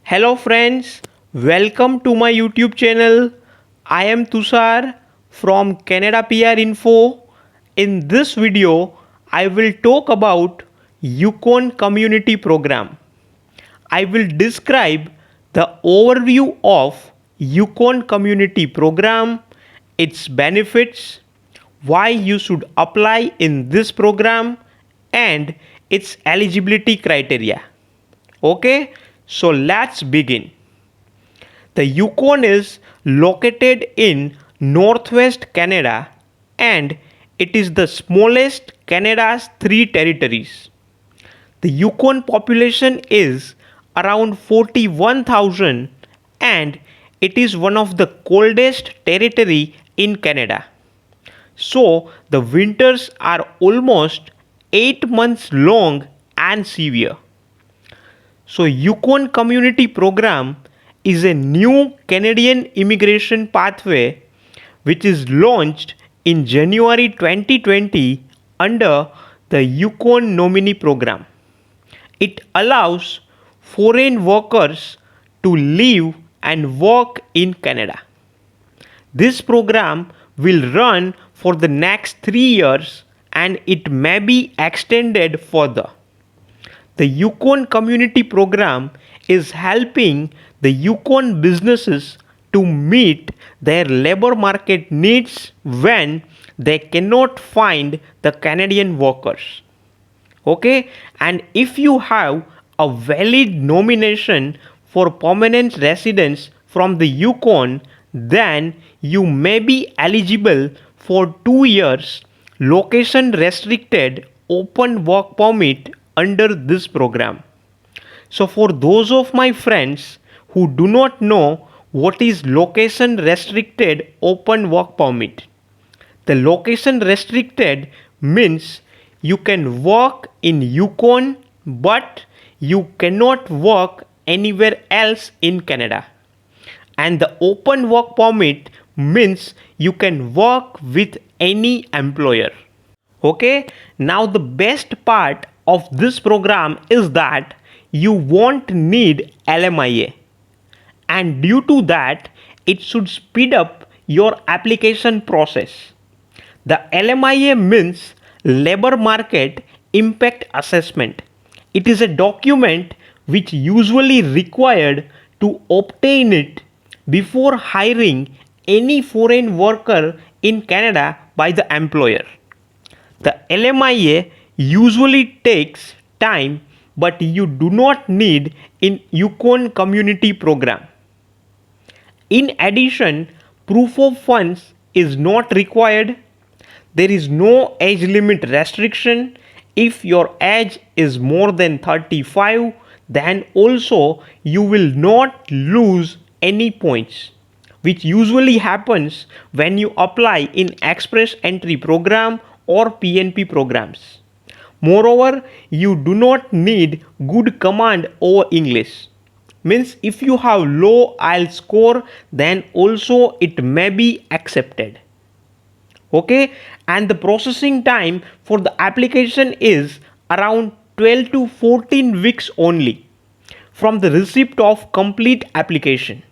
Hello friends, welcome to my YouTube channel. I am Tushar from Canada PR Info. In this video, I will talk about Yukon Community Program. I will describe the overview of Yukon Community Program, its benefits, why you should apply in this program, and its eligibility criteria. Okay, so let's begin. The Yukon is located in northwest Canada and it is the smallest Canada's three territories. The Yukon population is around 41,000 and it is one of the coldest territory in Canada. So the winters are almost 8 months long and severe. So, Yukon Community Program is a new Canadian immigration pathway which is launched in January 2020 under the Yukon Nominee Program. It allows foreign workers to live and work in Canada. This program will run for the next 3 years and it may be extended further. The Yukon Community Program is helping the Yukon businesses to meet their labor market needs when they cannot find the Canadian workers. Okay, and if you have a valid nomination for permanent residence from the Yukon, then you may be eligible for 2 years location restricted open work permit under this program. So, for those of my friends who do not know what is location restricted open work permit, the location restricted means you can work in Yukon but you cannot work anywhere else in Canada. And the open work permit means you can work with any employer. Okay, now the best part of this program is that you won't need LMIA, and due to that it should speed up your application process. The LMIA means labor market impact assessment. It is a document which usually required to obtain it before hiring any foreign worker in Canada by the employer. The LMIA usually takes time but you do not need in Yukon Community Program. In addition, proof of funds is not required. There is no age limit restriction. If your age is more than 35, then also you will not lose any points, which usually happens when you apply in Express Entry Program or PNP programs. Moreover, you do not need good command over English. Means if you have low IELTS score, then also it may be accepted. Okay, and the processing time for the application is around 12 to 14 weeks only from the receipt of complete application.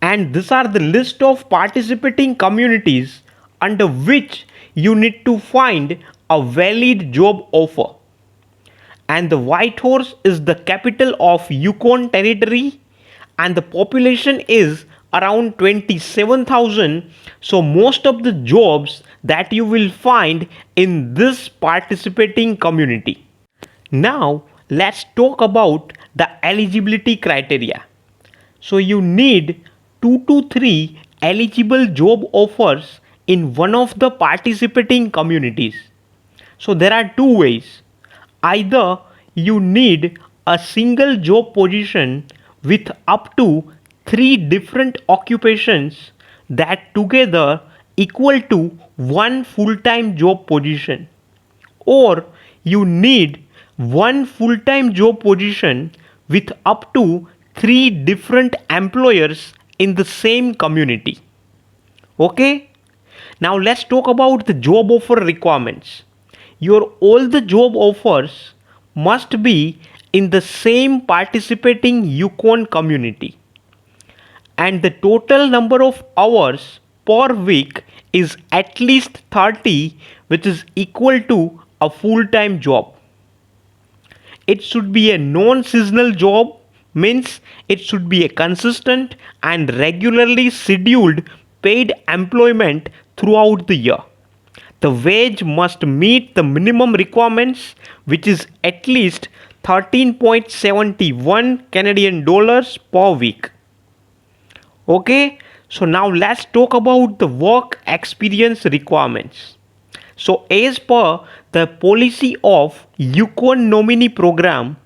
And these are the list of participating communities under which you need to find a valid job offer. And the Whitehorse is the capital of Yukon Territory and the population is around 27,000. So most of the jobs that you will find in this participating community. Now let's talk about the eligibility criteria. So you need 2 to 3 eligible job offers in one of the participating communities. So there are two ways. Either you need a single job position with up to 3 different occupations that together equal to one full-time job position, or you need one full-time job position with up to 3 different employers in the same community. Okay, now let's talk about the job offer requirements. Your all the job offers must be in the same participating Yukon community, and the total number of hours per week is at least 30, which is equal to a full-time job. It should be a non-seasonal job, means it should be a consistent and regularly scheduled paid employment throughout the year. The wage must meet the minimum requirements, which is at least 13.71 Canadian dollars per week. Okay, so now let's talk about the work experience requirements. So as per the policy of Yukon nominee program,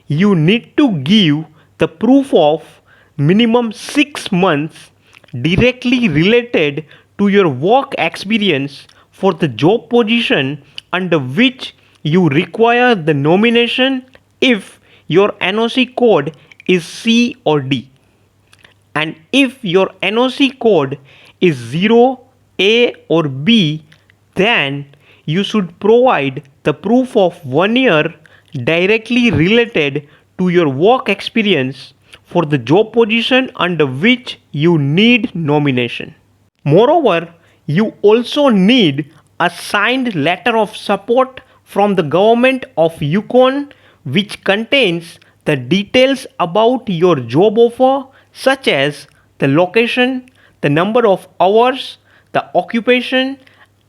you need to give the proof of minimum 6 months directly related to your work experience for the job position under which you require the nomination if your NOC code is C or D. And if your NOC code is 0, A or B, then you should provide the proof of 1 year directly related to your work experience for the job position under which you need nomination. Moreover, you also need a signed letter of support from the government of Yukon which contains the details about your job offer, such as the location, the number of hours, the occupation,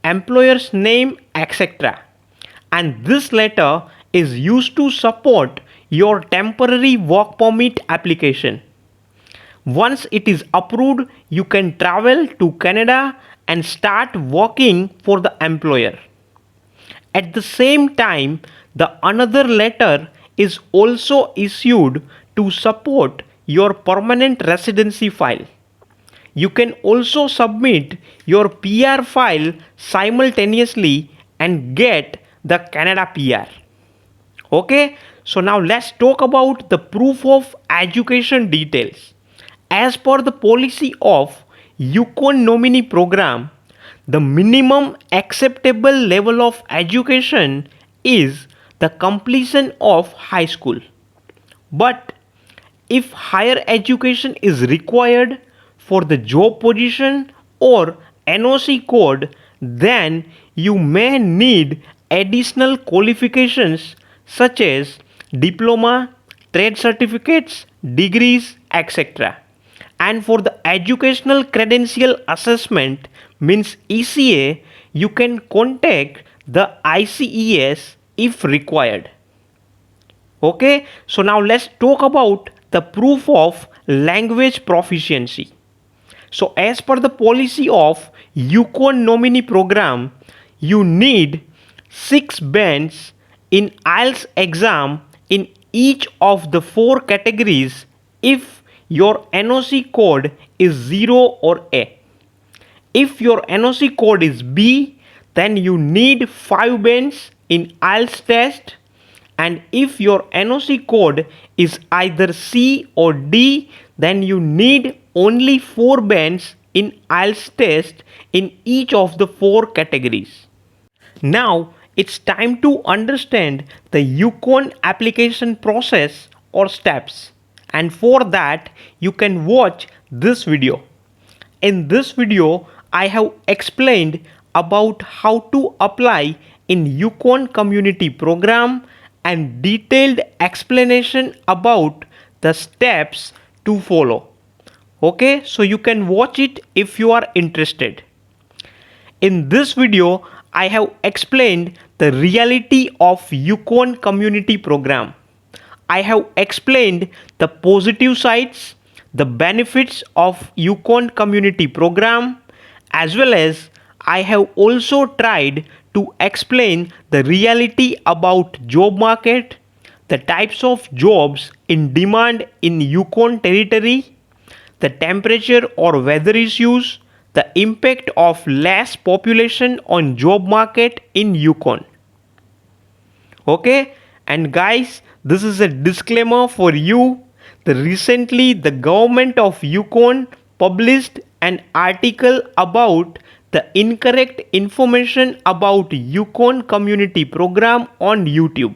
employer's name, etc. And this letter is used to support your temporary work permit application. Once it is approved, you can travel to Canada and start working for the employer. At the same time, the another letter is also issued to support your permanent residency file. You can also submit your PR file simultaneously and get the Canada PR. Okay, so now let's talk about the proof of education details. As per the policy of Yukon nominee program, the minimum acceptable level of education is the completion of high school. But if higher education is required for the job position or NOC code, then you may need additional qualifications such as diploma, trade certificates, degrees, etc. And for the educational credential assessment, means ECA, you can contact the ICES if required. Okay, so now let's talk about the proof of language proficiency. So as per the policy of Yukon nominee program, you need 6 bands in IELTS exam in each of the 4 categories if your NOC code is 0 or A. If your NOC code is B, then you need 5 bands in IELTS test, and if your NOC code is either C or D, then you need only 4 bands in IELTS test in each of the 4 categories. Now it's time to understand the Yukon application process or steps, and for that you can watch this video. In this video I have explained about how to apply in Yukon community program and detailed explanation about the steps to follow. Okay, so you can watch it if you are interested. In this video I have explained the reality of Yukon community program. I have explained the positive sides, the benefits of Yukon community program, as well as I have also tried to explain the reality about job market, the types of jobs in demand in Yukon territory, the temperature or weather issues, the impact of less population on job market in Yukon. Okay, and guys, this is a disclaimer for you. Recently the government of Yukon published an article about the incorrect information about Yukon community program on YouTube.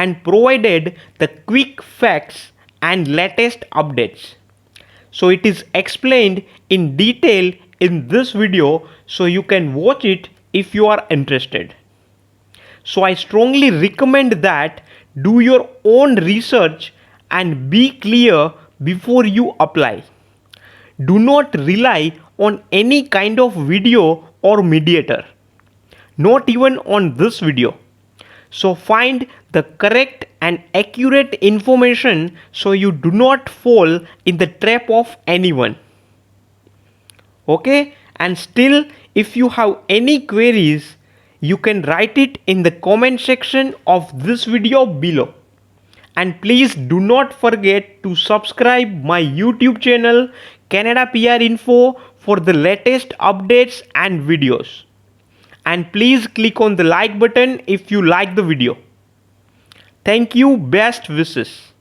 and provided the quick facts and latest updates. So it is explained in detail in this video, so you can watch it if you are interested. So I strongly recommend that do your own research and be clear before you apply. Do not rely on any kind of video or mediator, not even on this video. So find the correct and accurate information so you do not fall in the trap of anyone. Okay, and still, if you have any queries, you can write it in the comment section of this video below. And please do not forget to subscribe my YouTube channel Canada PR Info for the latest updates and videos. And please click on the like button if you like the video. Thank you, best wishes.